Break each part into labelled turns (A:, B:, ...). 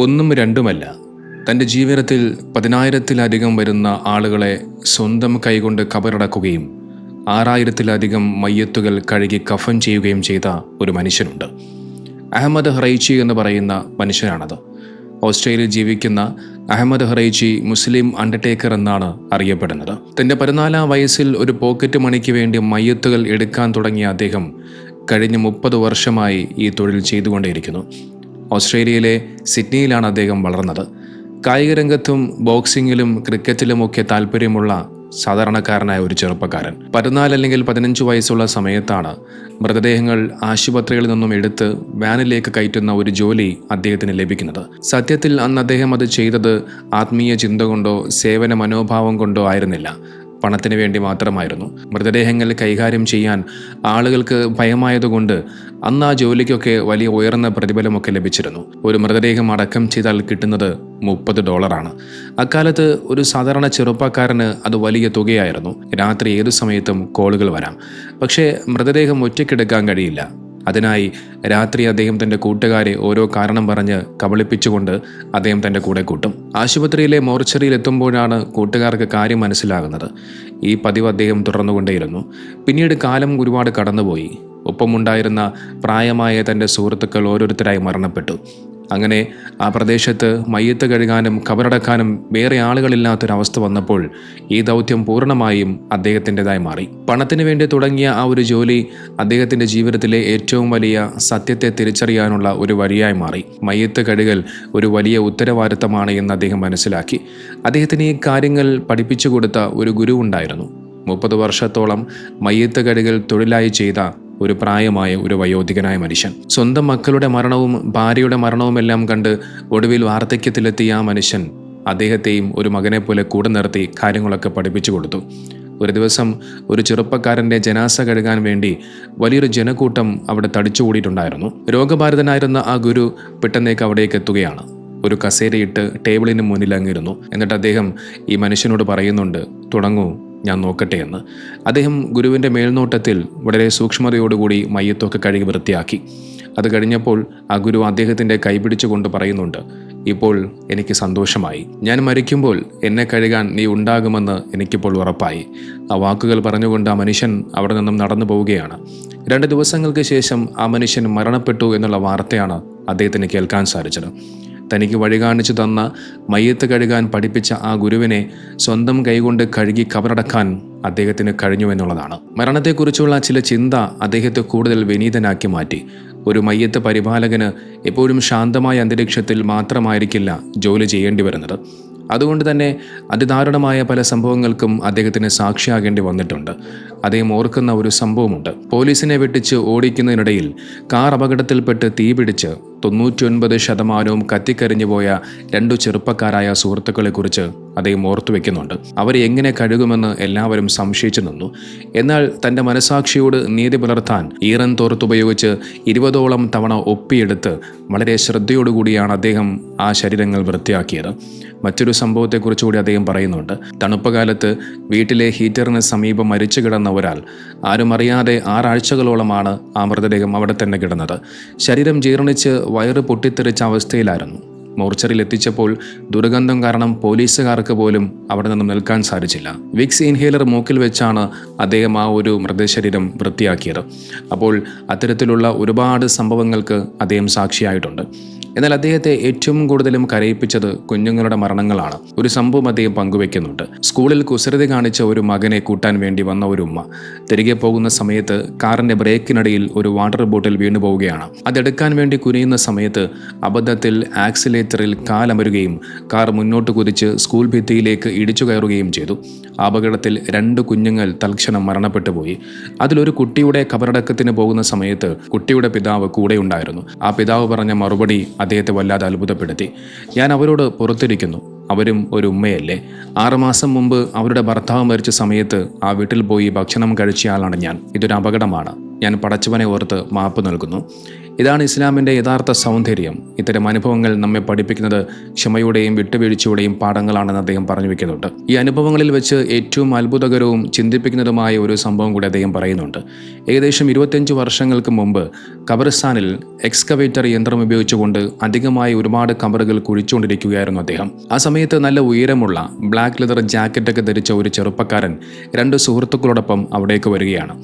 A: ഒന്നും രണ്ടുമല്ല, തൻ്റെ ജീവിതത്തിൽ 10,000-ത്തിലധികം വരുന്ന ആളുകളെ സ്വന്തം കൈകൊണ്ട് കബറടക്കുകയും 6,000-ത്തിലധികം മയ്യത്തുകൾ കഴുകി കഫൻ ചെയ്യുകയും ചെയ്ത ഒരു മനുഷ്യനുണ്ട്. അഹമ്മദ് ഹറൈച്ചി എന്ന് പറയുന്ന മനുഷ്യനാണത്. ഓസ്ട്രേലിയയിൽ ജീവിക്കുന്ന അഹമ്മദ് ഹറൈച്ചി മുസ്ലിം അണ്ടർടേക്കർ എന്നാണ് അറിയപ്പെടുന്നത്. തൻ്റെ 14-ാം വയസ്സിൽ ഒരു പോക്കറ്റ് മണിക്ക് വേണ്ടി മയ്യത്തുകൾ എടുക്കാൻ തുടങ്ങിയ അദ്ദേഹം കഴിഞ്ഞ 30 വർഷമായി ഈ തൊഴിൽ ചെയ്തുകൊണ്ടേയിരിക്കുന്നു. ഓസ്ട്രേലിയയിലെ സിഡ്നിയിലാണ് അദ്ദേഹം വളർന്നത്. കായിക രംഗത്തും ബോക്സിങ്ങിലും ക്രിക്കറ്റിലുമൊക്കെ താല്പര്യമുള്ള സാധാരണക്കാരനായ ഒരു ചെറുപ്പക്കാരൻ. 14 അല്ലെങ്കിൽ 15 വയസ്സുള്ള സമയത്താണ് മൃതദേഹങ്ങൾ ആശുപത്രികളിൽ നിന്നും എടുത്ത് വാനിലേക്ക് കയറ്റുന്ന ഒരു ജോലി അദ്ദേഹത്തിന് ലഭിക്കുന്നത്. സത്യത്തിൽ അന്ന് അദ്ദേഹം അത് ചെയ്തത് ആത്മീയ ചിന്ത കൊണ്ടോ സേവന മനോഭാവം കൊണ്ടോ ആയിരുന്നില്ല, പണത്തിന് വേണ്ടി മാത്രമായിരുന്നു. മൃതദേഹങ്ങൾ കൈകാര്യം ചെയ്യാൻ ആളുകൾക്ക് ഭയമായതുകൊണ്ട് അന്ന് ആ ജോലിക്കൊക്കെ വലിയ ഉയർന്ന പ്രതിഫലമൊക്കെ ലഭിച്ചിരുന്നു. ഒരു മൃതദേഹം അടക്കം ചെയ്താൽ കിട്ടുന്നത് $30. അക്കാലത്ത് ഒരു സാധാരണ ചെറുപ്പക്കാരന് അത് വലിയ തുകയായിരുന്നു. രാത്രി ഏതു സമയത്തും കോളുകൾ വരാം. പക്ഷേ മൃതദേഹം ഒറ്റയ്ക്കെടുക്കാൻ കഴിയില്ല. അതിനായി രാത്രി അദ്ദേഹം തൻ്റെ കൂട്ടുകാരെ ഓരോ കാരണം പറഞ്ഞ് കബളിപ്പിച്ചുകൊണ്ട് അദ്ദേഹം തൻ്റെ കൂടെ കൂട്ടും. ആശുപത്രിയിലെ മോർച്ചറിയിൽ എത്തുമ്പോഴാണ് കൂട്ടുകാർക്ക് കാര്യം മനസ്സിലാകുന്നത്. ഈ പതിവ് അദ്ദേഹം തുടർന്നുകൊണ്ടേയിരുന്നു. പിന്നീട് കാലം ഒരുപാട് കടന്നുപോയി. ഒപ്പമുണ്ടായിരുന്ന പ്രായമായ തൻ്റെ സുഹൃത്തുക്കൾ ഓരോരുത്തരായി മരണപ്പെട്ടു. അങ്ങനെ ആ പ്രദേശത്ത് മയ്യത്ത് കഴുകാനും കബറടക്കാനും വേറെ ആളുകളില്ലാത്തൊരവസ്ഥ വന്നപ്പോൾ ഈ ദൗത്യം പൂർണ്ണമായും അദ്ദേഹത്തിൻ്റെതായി മാറി. പണത്തിന് വേണ്ടി തുടങ്ങിയ ആ ഒരു ജോലി അദ്ദേഹത്തിൻ്റെ ജീവിതത്തിലെ ഏറ്റവും വലിയ സത്യത്തെ തിരിച്ചറിയാനുള്ള ഒരു വഴിയായി മാറി. മയ്യത്ത് കഴുകൽ ഒരു വലിയ ഉത്തരവാദിത്തമാണ് എന്ന് അദ്ദേഹം മനസ്സിലാക്കി. അദ്ദേഹത്തിന് ഈ കാര്യങ്ങൾ പഠിപ്പിച്ചു കൊടുത്ത ഒരു ഗുരു ഉണ്ടായിരുന്നു. 30 വർഷത്തോളം മയ്യത്ത് കഴുകൽ തൊഴിലായി ചെയ്ത ഒരു പ്രായമായ ഒരു വയോധികനായ മനുഷ്യൻ. സ്വന്തം മക്കളുടെ മരണവും ഭാര്യയുടെ മരണവുമെല്ലാം കണ്ട് ഒടുവിൽ വാർദ്ധക്യത്തിലെത്തിയ ആ മനുഷ്യൻ അദ്ദേഹത്തെയും ഒരു മകനെ പോലെ കൂടെ നിർത്തി കാര്യങ്ങളൊക്കെ പഠിപ്പിച്ചു കൊടുത്തു. ഒരു ദിവസം ഒരു ചെറുപ്പക്കാരൻ്റെ ജനാസ കഴുകാൻ വേണ്ടി വലിയൊരു ജനക്കൂട്ടം അവിടെ തടിച്ചുകൂടിയിട്ടുണ്ടായിരുന്നു. രോഗബാധിതനായിരുന്ന ആ ഗുരു പെട്ടെന്നേക്ക് അവിടേക്ക് എത്തുകയാണ്. ഒരു കസേരയിട്ട് ടേബിളിന് മുന്നിൽ അങ്ങിരുന്നു. എന്നിട്ട് അദ്ദേഹം ഈ മനുഷ്യനോട് പറയുന്നുണ്ട്, തുടങ്ങൂ, ഞാൻ നോക്കട്ടെ എന്ന്. അദ്ദേഹം ഗുരുവിൻ്റെ മേൽനോട്ടത്തിൽ വളരെ സൂക്ഷ്മതയോടുകൂടി മയ്യത്തൊക്കെ കഴുകി വൃത്തിയാക്കി. അത് കഴിഞ്ഞപ്പോൾ ആ ഗുരു അദ്ദേഹത്തിൻ്റെ കൈപിടിച്ചുകൊണ്ട് പറയുന്നുണ്ട്, ഇപ്പോൾ എനിക്ക് സന്തോഷമായി. ഞാൻ മരിക്കുമ്പോൾ എന്നെ കഴുകാൻ നീ ഉണ്ടാകുമെന്ന് എനിക്കിപ്പോൾ ഉറപ്പായി. ആ വാക്കുകൾ പറഞ്ഞുകൊണ്ട് ആ മനുഷ്യൻ അവിടെ നിന്നും നടന്നു പോവുകയാണ്. 2 ദിവസങ്ങൾക്ക് ശേഷം ആ മനുഷ്യൻ മരണപ്പെട്ടു എന്നുള്ള വാർത്തയാണ് അദ്ദേഹത്തിന് കേൾക്കാൻ സാധിച്ചത്. തനിക്ക് വഴി കാണിച്ചു തന്ന മയ്യത്ത് കഴുകാൻ പഠിപ്പിച്ച ആ ഗുരുവിനെ സ്വന്തം കൈകൊണ്ട് കഴുകി കബറടക്കാൻ അദ്ദേഹത്തിന് കഴിഞ്ഞു എന്നുള്ളതാണ്. മരണത്തെക്കുറിച്ചുള്ള ചില ചിന്ത അദ്ദേഹത്തെ കൂടുതൽ വിനീതനാക്കി മാറ്റി. ഒരു മയ്യത്ത് പരിപാലകന് എപ്പോഴും ശാന്തമായ അന്തരീക്ഷത്തിൽ മാത്രമായിരിക്കില്ല ജോലി ചെയ്യേണ്ടി വരുന്നത്. അതുകൊണ്ട് തന്നെ അതിദാരുണമായ പല സംഭവങ്ങൾക്കും അദ്ദേഹത്തിന് സാക്ഷിയാകേണ്ടി വന്നിട്ടുണ്ട്. അദ്ദേഹം ഓർക്കുന്ന ഒരു സംഭവമുണ്ട്. പോലീസിനെ വെട്ടിച്ച് ഓടിക്കുന്നതിനിടയിൽ കാർ അപകടത്തിൽപ്പെട്ട് തീപിടിച്ച് 99% കത്തിക്കരിഞ്ഞു പോയ 2 ചെറുപ്പക്കാരായ സുഹൃത്തുക്കളെക്കുറിച്ച് അദ്ദേഹം ഓർത്തു വെക്കുന്നുണ്ട്. അവരെ എങ്ങനെ കഴുകുമെന്ന് എല്ലാവരും സംശയിച്ചു നിന്നു. എന്നാൽ തൻ്റെ മനസാക്ഷിയോട് നീതി പുലർത്താൻ ഈറൻ തോർത്തുപയോഗിച്ച് 20ഓളം തവണ ഒപ്പിയെടുത്ത് വളരെ ശ്രദ്ധയോടുകൂടിയാണ് അദ്ദേഹം ആ ശരീരങ്ങൾ വൃത്തിയാക്കിയത്. മറ്റൊരു സംഭവത്തെക്കുറിച്ചുകൂടി അദ്ദേഹം പറയുന്നുണ്ട്. തണുപ്പ് കാലത്ത് വീട്ടിലെ ഹീറ്ററിന് സമീപം മരിച്ചു കിടന്ന ഒരാൾ ആരും അറിയാതെ 6 ആഴ്ചകളോളമാണ് ആ മൃതദേഹം അവിടെ തന്നെ കിടന്നത്. ശരീരം ജീർണിച്ച് വയറ് പൊട്ടിത്തെറിച്ച അവസ്ഥയിലായിരുന്നു. മോർച്ചറിയിൽ എത്തിച്ചപ്പോൾ ദുർഗന്ധം കാരണം പോലീസുകാർക്ക് പോലും അവിടെ നിന്നും നിൽക്കാൻ സാധിച്ചില്ല. വിക്സ് ഇൻഹേലർ മൂക്കിൽ വെച്ചാണ് അദ്ദേഹം ആ ഒരു മൃതശരീരം വൃത്തിയാക്കിയത്. അപ്പോൾ അത്തരത്തിലുള്ള ഒരുപാട് സംഭവങ്ങൾക്ക് അദ്ദേഹം സാക്ഷിയായിട്ടുണ്ട്. എന്നാൽ അദ്ദേഹത്തെ ഏറ്റവും കൂടുതലും കരയിപ്പിച്ചത് കുഞ്ഞുങ്ങളുടെ മരണങ്ങളാണ്. ഒരു സംഭവം അദ്ദേഹം പങ്കുവെക്കുന്നുണ്ട്. സ്കൂളിൽ കുസൃതി കാണിച്ച ഒരു മകനെ കൂട്ടാൻ വേണ്ടി വന്ന ഒരു ഉമ്മ തിരികെ പോകുന്ന സമയത്ത് കാറിൻ്റെ ബ്രേക്കിനിടയിൽ ഒരു വാട്ടർ ബോട്ടിൽ വീണു പോവുകയാണ്. അതെടുക്കാൻ വേണ്ടി കുനിയുന്ന സമയത്ത് അബദ്ധത്തിൽ ആക്സിലേറ്ററിൽ കാലമരുകയും കാർ മുന്നോട്ട് കുതിച്ച് സ്കൂൾ ഭിത്തിയിലേക്ക് ഇടിച്ചു കയറുകയും ചെയ്തു. അപകടത്തിൽ 2 കുഞ്ഞുങ്ങൾ തൽക്ഷണം മരണപ്പെട്ടു പോയി. അതിലൊരു കുട്ടിയുടെ കബറടക്കത്തിന് പോകുന്ന സമയത്ത് കുട്ടിയുടെ പിതാവ് കൂടെ ഉണ്ടായിരുന്നു. ആ പിതാവ് പറഞ്ഞ മറുപടി അദ്ദേഹത്തെ വല്ലാതെ അത്ഭുതപ്പെടുത്തി. ഞാൻ അവരോട് പുറത്തിരിക്കുന്നു, അവരും ഒരു ഉമ്മയല്ലേ. 6 മാസം മുമ്പ് അവരുടെ ഭർത്താവ് മരിച്ച സമയത്ത് ആ വീട്ടിൽ പോയി ഭക്ഷണം കഴിച്ചയാളാണ് ഞാൻ. ഇതൊരു അപകടമാണ്. ഞാൻ പടച്ചവനെ ഓർത്ത് മാപ്പ് നൽകുന്നു. ഇതാണ് ഇസ്ലാമിൻ്റെ യഥാർത്ഥ സൗന്ദര്യം. ഇത്തരം അനുഭവങ്ങൾ നമ്മെ പഠിപ്പിക്കുന്നത് ക്ഷമയുടെയും വിട്ടുവീഴ്ചയുടെയും പാഠങ്ങളാണെന്ന് അദ്ദേഹം പറഞ്ഞു വെക്കുന്നുണ്ട്. ഈ അനുഭവങ്ങളിൽ വെച്ച് ഏറ്റവും അത്ഭുതകരവും ചിന്തിപ്പിക്കുന്നതുമായ ഒരു സംഭവം കൂടി അദ്ദേഹം പറയുന്നുണ്ട്. ഏകദേശം 25 വർഷങ്ങൾക്ക് മുമ്പ് ഖബർസ്ഥാനിൽ എക്സ്കവേറ്റർ യന്ത്രം ഉപയോഗിച്ചുകൊണ്ട് അധികമായി ഒരുപാട് ഖബറുകൾ കുഴിച്ചുകൊണ്ടിരിക്കുകയായിരുന്നു അദ്ദേഹം. ആ സമയത്ത് നല്ല ഉയരമുള്ള ബ്ലാക്ക് ലെതർ ജാക്കറ്റൊക്കെ ധരിച്ച ഒരു ചെറുപ്പക്കാരൻ 2 സുഹൃത്തുക്കളോടൊപ്പം അവിടേക്ക് വരികയാണ്.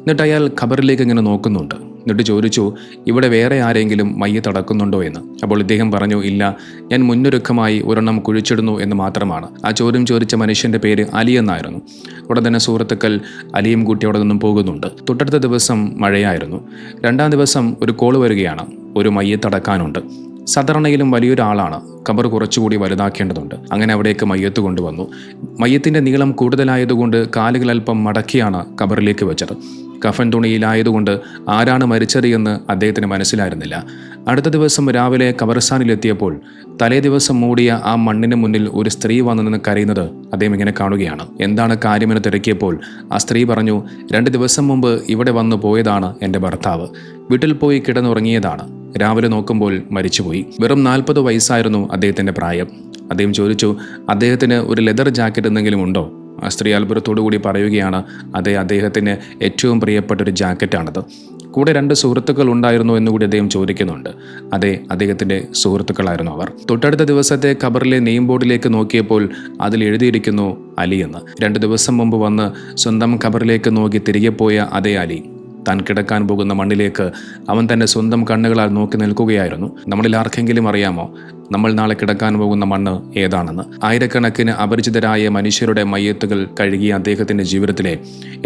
A: എന്നിട്ട് അയാൾ ഖബറിലേക്ക് ഇങ്ങനെ നോക്കുന്നുണ്ട്. എന്നിട്ട് ചോദിച്ചു, ഇവിടെ വേറെ ആരെങ്കിലും മയ്യത്തടക്കുന്നുണ്ടോ എന്ന്. അപ്പോൾ ഇദ്ദേഹം പറഞ്ഞു, ഇല്ല, ഞാൻ മുന്നൊരുക്കമായി ഒരെണ്ണം കുഴിച്ചിടുന്നു എന്ന് മാത്രമാണ്. ആ ചോദ്യം ചോദിച്ച മനുഷ്യൻ്റെ പേര് അലി എന്നായിരുന്നു. ഉടൻ തന്നെ സുഹൃത്തുക്കൾ അലിയും കൂട്ടി അവിടെ നിന്നും പോകുന്നുണ്ട്. തൊട്ടടുത്ത ദിവസം മഴയായിരുന്നു. 2-ാം ദിവസം ഒരു കോള് വരികയാണ്, ഒരു മയ്യത്തടക്കാനുണ്ട്. സാധാരണയിലും വലിയൊരാളാണ്, ഖബർ കുറച്ചുകൂടി വലുതാക്കേണ്ടതുണ്ട്. അങ്ങനെ അവിടേക്ക് മയ്യത്ത് കൊണ്ടുവന്നു. മയ്യത്തിൻ്റെ നീളം കൂടുതലായതുകൊണ്ട് കാലുകൾ അല്പം മടക്കിയാണ് ഖബറിലേക്ക് വെച്ചത്. കഫൻ തുണിയിലായതുകൊണ്ട് ആരാണ് മരിച്ചത് എന്ന് അദ്ദേഹത്തിന് മനസ്സിലായിരുന്നില്ല. അടുത്ത ദിവസം രാവിലെ ഖബർസ്ഥാനിലെത്തിയപ്പോൾ തലേ ദിവസം മൂടിയ ആ മണ്ണിന് മുന്നിൽ ഒരു സ്ത്രീ വന്നു നിന്ന് കരയുന്നത് അദ്ദേഹം ഇങ്ങനെ കാണുകയാണ്. എന്താണ് കാര്യമെന്ന് തിരക്കിയപ്പോൾ ആ സ്ത്രീ പറഞ്ഞു, 2 ദിവസം മുമ്പ് ഇവിടെ വന്നു പോയതാണ് എൻ്റെ ഭർത്താവ്. വീട്ടിൽ പോയി കിടന്നുറങ്ങിയതാണ്. രാവിലെ നോക്കുമ്പോൾ മരിച്ചുപോയി. വെറും 40 വയസ്സായിരുന്നു അദ്ദേഹത്തിൻ്റെ പ്രായം. അദ്ദേഹം ചോദിച്ചു, അദ്ദേഹത്തിന് ഒരു ലെതർ ജാക്കറ്റ് എന്തെങ്കിലും ഉണ്ടോ? ആ സ്ത്രീ അത്ഭുതത്തോടു കൂടി പറയുകയാണ്, അതെ, അദ്ദേഹത്തിന് ഏറ്റവും പ്രിയപ്പെട്ടൊരു ജാക്കറ്റാണത്. കൂടെ 2 സുഹൃത്തുക്കൾ ഉണ്ടായിരുന്നു എന്നുകൂടി അദ്ദേഹം ചോദിക്കുന്നുണ്ട്. അതെ, അദ്ദേഹത്തിൻ്റെ സുഹൃത്തുക്കളായിരുന്നു അവർ. തൊട്ടടുത്ത ദിവസത്തെ ഖബറിലെ നെയിം ബോർഡിലേക്ക് നോക്കിയപ്പോൾ അതിൽ എഴുതിയിരിക്കുന്നു അലി എന്ന്. 2 ദിവസം മുമ്പ് വന്ന് സ്വന്തം ഖബറിലേക്ക് നോക്കി തിരികെ പോയ അതേ അലി താൻ കിടക്കാൻ പോകുന്ന മണ്ണിലേക്ക് അവൻ തൻ്റെ സ്വന്തം കണ്ണുകളാൽ നോക്കി നിൽക്കുകയായിരുന്നു. നമ്മളിൽ ആർക്കെങ്കിലും അറിയാമോ നമ്മൾ നാളെ കിടക്കാൻ പോകുന്ന മണ്ണ് ഏതാണെന്ന്? ആയിരക്കണക്കിന് അപരിചിതരായ മനുഷ്യരുടെ മയ്യത്തുകൾ കഴുകിയ അദ്ദേഹത്തിൻ്റെ ജീവിതത്തിലെ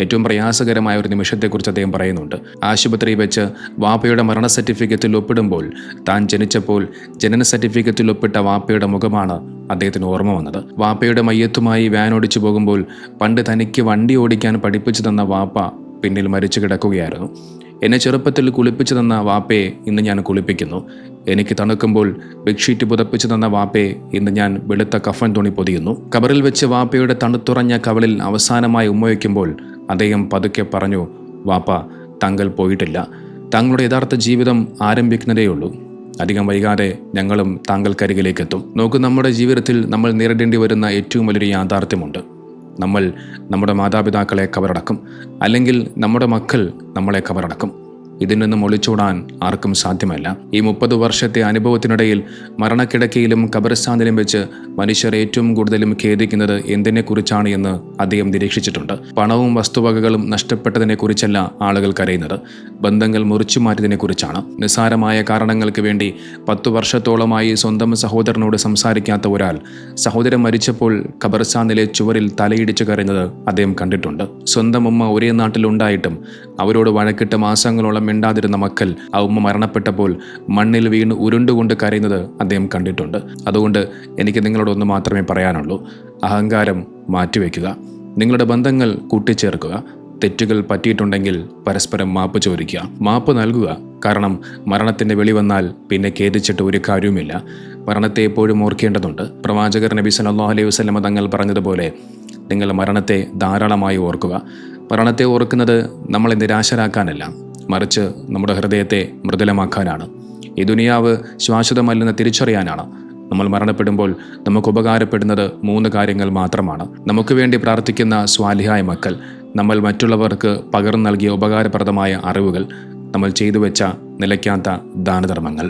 A: ഏറ്റവും പ്രയാസകരമായ ഒരു നിമിഷത്തെക്കുറിച്ച് അദ്ദേഹം പറയുന്നുണ്ട്. ആശുപത്രിയിൽ വെച്ച് വാപ്പയുടെ മരണ സർട്ടിഫിക്കറ്റിൽ ഒപ്പിടുമ്പോൾ താൻ ജനിച്ചപ്പോൾ ജനന സർട്ടിഫിക്കറ്റിൽ ഒപ്പിട്ട വാപ്പയുടെ മുഖമാണ് അദ്ദേഹത്തിന് ഓർമ്മ വന്നത്. വാപ്പയുടെ മയ്യത്തുമായി വാൻ ഓടിച്ചു പോകുമ്പോൾ പണ്ട് തനിക്ക് വണ്ടി ഓടിക്കാൻ പഠിപ്പിച്ചു തന്ന വാപ്പ പിന്നിൽ മരിച്ചു കിടക്കുകയായിരുന്നു. എന്നെ ചെറുപ്പത്തിൽ കുളിപ്പിച്ചു തന്ന വാപ്പയെ ഇന്ന് ഞാൻ കുളിപ്പിക്കുന്നു. എനിക്ക് തണുക്കുമ്പോൾ ബെഡ്ഷീറ്റ് പുതപ്പിച്ചു തന്ന വാപ്പയെ ഇന്ന് ഞാൻ വെളുത്ത കഫൻ തുണി പൊതിയുന്നു. ഖബറിൽ വെച്ച് വാപ്പയുടെ തണുത്തുറഞ്ഞ കവളിൽ അവസാനമായി ഉമ്മവയ്ക്കുമ്പോൾ അദ്ദേഹം പതുക്കെ പറഞ്ഞു, വാപ്പ, താങ്കൾ പോയിട്ടില്ല. താങ്കളുടെ യഥാർത്ഥ ജീവിതം ആരംഭിക്കുന്നതേയുള്ളൂ. അധികം വൈകാതെ ഞങ്ങളും താങ്കൾക്കരികിലേക്ക് എത്തും. നോക്കൂ, നമ്മുടെ ജീവിതത്തിൽ നമ്മൾ നേരിടേണ്ടി വരുന്ന ഏറ്റവും വലിയൊരു യാഥാർത്ഥ്യമുണ്ട്. നമ്മൾ നമ്മുടെ മാതാപിതാക്കളെ കബറടക്കും, അല്ലെങ്കിൽ നമ്മുടെ മക്കൾ നമ്മളെ കബറടക്കും. ഇതിൽ നിന്നും ഒളിച്ചോടാൻ ആർക്കും സാധ്യമല്ല. ഈ 30 വർഷത്തെ അനുഭവത്തിനിടയിൽ മരണക്കിടക്കയിലും ഖബർസ്ഥാനിലും വെച്ച് മനുഷ്യർ ഏറ്റവും കൂടുതലും ഖേദിക്കുന്നത് എന്തിനെക്കുറിച്ചാണ് എന്ന് അദ്ദേഹം നിരീക്ഷിച്ചിട്ടുണ്ട്. പണവും വസ്തുവകകളും നഷ്ടപ്പെട്ടതിനെക്കുറിച്ചല്ല ആളുകൾ കരയുന്നത്, ബന്ധങ്ങൾ മുറിച്ചു മാറ്റിയതിനെക്കുറിച്ചാണ്. നിസ്സാരമായ കാരണങ്ങൾക്ക് വേണ്ടി 10 വർഷത്തോളമായി സ്വന്തം സഹോദരനോട് സംസാരിക്കാത്ത ഒരാൾ സഹോദരൻ മരിച്ചപ്പോൾ ഖബർസ്ഥാനിലെ ചുവരിൽ തലയിടിച്ചു കരയുന്നത് അദ്ദേഹം കണ്ടിട്ടുണ്ട്. സ്വന്തം ഉമ്മ ഒരേ നാട്ടിലുണ്ടായിട്ടും അവരോട് വഴക്കിട്ട് മാസങ്ങളോളം മിണ്ടാതിരുന്ന മക്കൾ ആ ഉമ്മ മരണപ്പെട്ടപ്പോൾ മണ്ണിൽ വീണ് ഉരുണ്ടുകൊണ്ട് കരയുന്നത് അദ്ദേഹം കണ്ടിട്ടുണ്ട്. അതുകൊണ്ട് എനിക്ക് നിങ്ങളോട് ഒന്ന് മാത്രമേ പറയാനുള്ളൂ, അഹങ്കാരം മാറ്റിവെക്കുക, നിങ്ങളുടെ ബന്ധങ്ങൾ കൂട്ടിച്ചേർക്കുക, തെറ്റുകൾ പറ്റിയിട്ടുണ്ടെങ്കിൽ പരസ്പരം മാപ്പ് ചോദിക്കുക, മാപ്പ് നൽകുക. കാരണം മരണത്തിൻ്റെ വെളി വന്നാൽ പിന്നെ ഖേദിച്ചിട്ട് ഒരു കാര്യവുമില്ല. മരണത്തെ എപ്പോഴും ഓർക്കേണ്ടതുണ്ട്. പ്രവാചകർ നബി സല്ലല്ലാഹു അലൈഹി വസല്ലം തങ്ങൾ പറഞ്ഞതുപോലെ നിങ്ങൾ മരണത്തെ ധാരാളമായി ഓർക്കുക. മരണത്തെ ഓർക്കുന്നത് നമ്മളെ നിരാശരാക്കാനല്ല, മറിച്ച് നമ്മുടെ ഹൃദയത്തെ മൃദുലമാക്കാനാണ്. ഈ ദുനിയാവ് ശാശ്വതമല്ലെന്ന് തിരിച്ചറിയാനാണ്. നമ്മൾ മരണപ്പെടുമ്പോൾ നമുക്ക് ഉപകാരപ്പെടുന്നത് 3 കാര്യങ്ങൾ മാത്രമാണ്. നമുക്ക് വേണ്ടി പ്രാർത്ഥിക്കുന്ന സ്വാലിഹായ മക്കൾ, നമ്മൾ മറ്റുള്ളവർക്ക് പകർന്നു നൽകിയ ഉപകാരപ്രദമായ അറിവുകൾ, നമ്മൾ ചെയ്തു വെച്ച നിലയ്ക്കാത്ത ദാനധർമ്മങ്ങൾ.